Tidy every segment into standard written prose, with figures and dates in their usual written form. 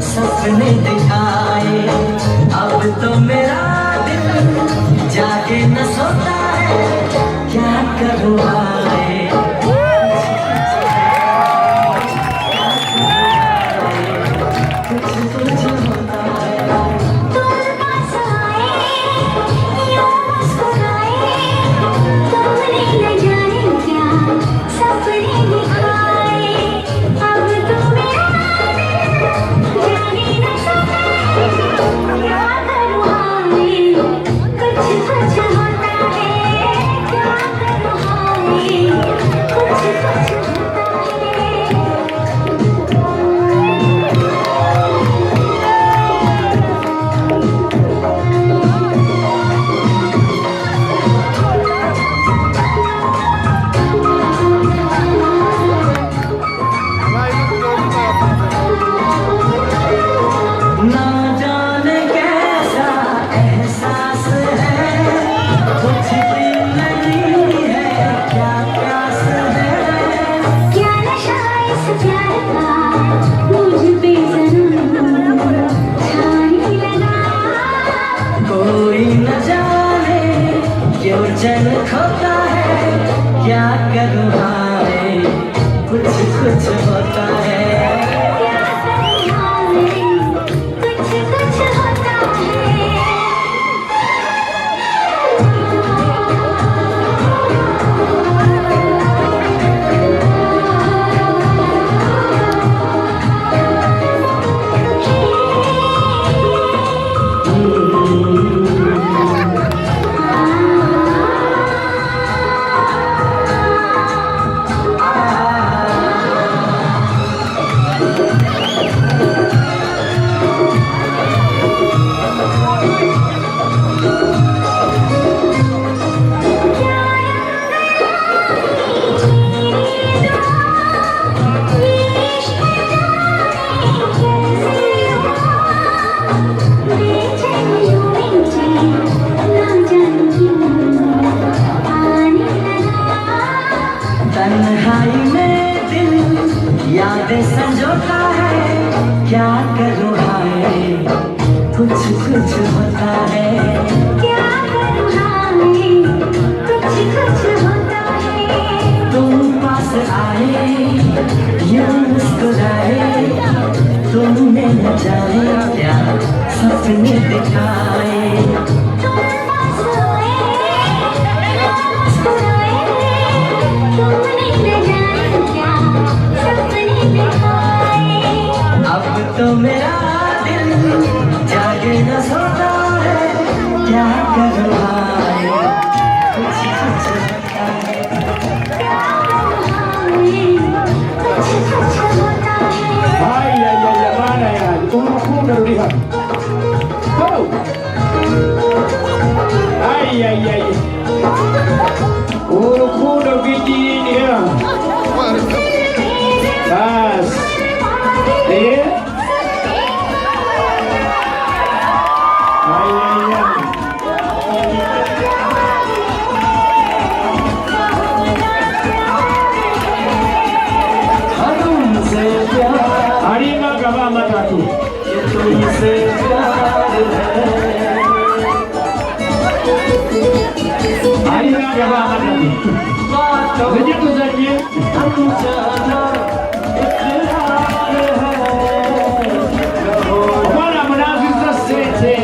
सपने दिखाए। अब तो मेरा दिल जागे न सोता है, क्या करूँ हाय। चैन खोता है, क्या करूँ हाय। कुछ कुछ होता है। तन्हाई में दिल यादें संजोता है, क्या करूँ हाय। कुछ कुछ होता है, क्या करूँ हाय। कुछ कुछ होता है। तुम पास आए, यूं मुस्कुराए, तुमने न जाने क्या सपने दिखाए। अब तो मेरा दिल जागे न सोता है, क्या करूँ हाय। कुछ कुछ होता है, क्या करूँ हाय। कुछ कुछ होता है। Ay, ay, ay, mana yan. Uno lihat. Oh. Ay, ay, ay. Uno begini ya. Bas. Eh? Ay, ay, ay. हमसे प्यार Harima gaba matatu. ये तुमसे प्यार है। Harima gaba matatu. बातों Begitu saja. अनजाना इकरार है। कहो Mana menafis sese.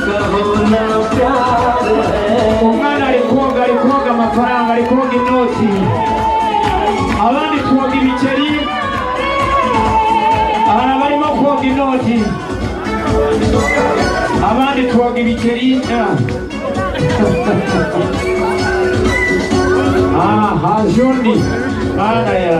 कहो ना प्यार है। Umwana alikuoga mafaranga, alikuoga inoti. Abandi kuoga ibiceri. Abana barimo kuoga inoti. Abandi kuoga ibiceri. Hajundi. Bana ya.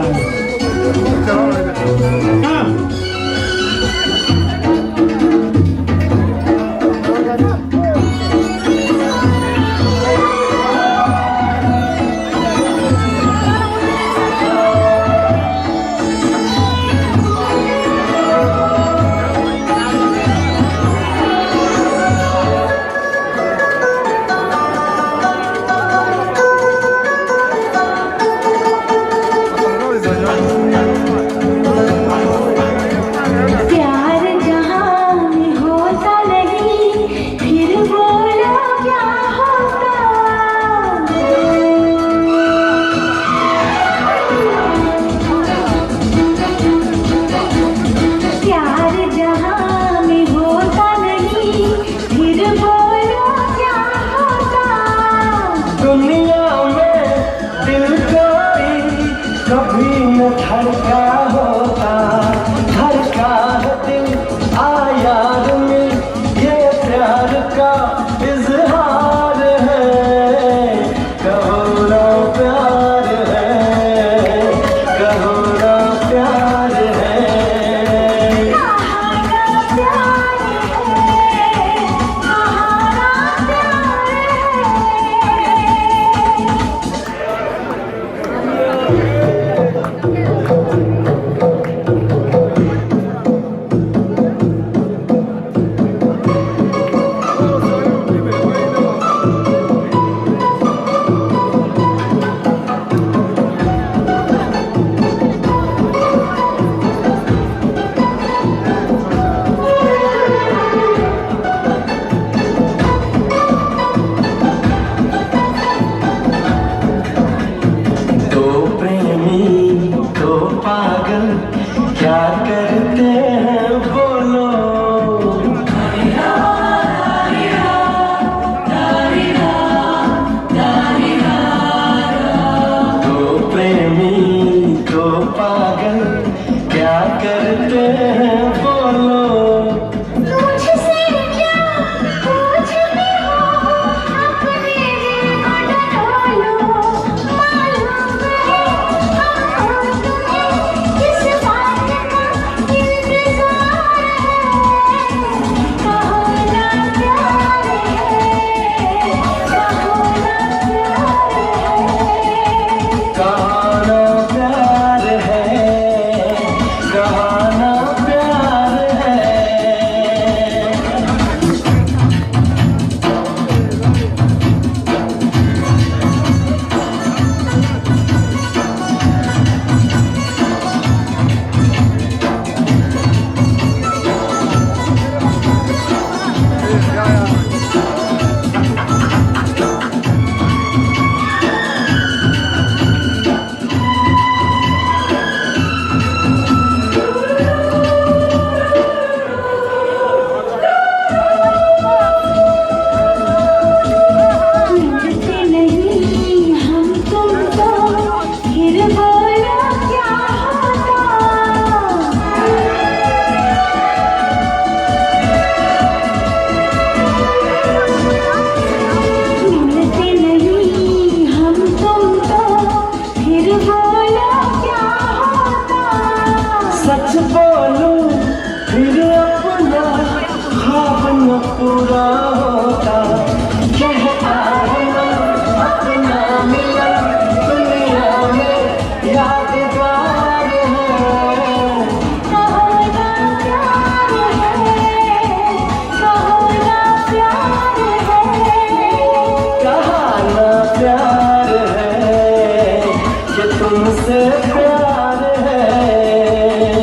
मुझे तुमसे प्यार है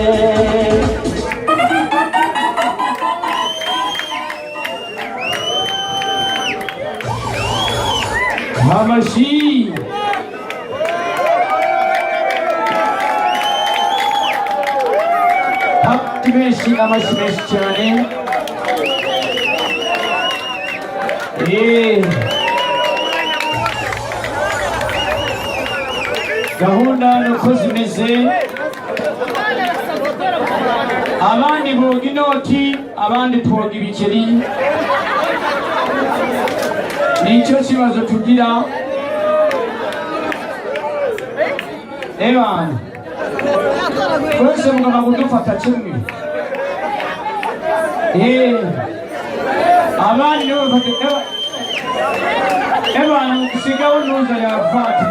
Mamashi. Haktimeshi amashimeshi cyane. Gahunda nuko zimeze. Abandi boga inoti, abandi twoga ibikeri. Nicyo kibazo tugira. Ewana twese mugomba kudufata kimwe. Abandi nibo bafite ewana usigaho nuza yavati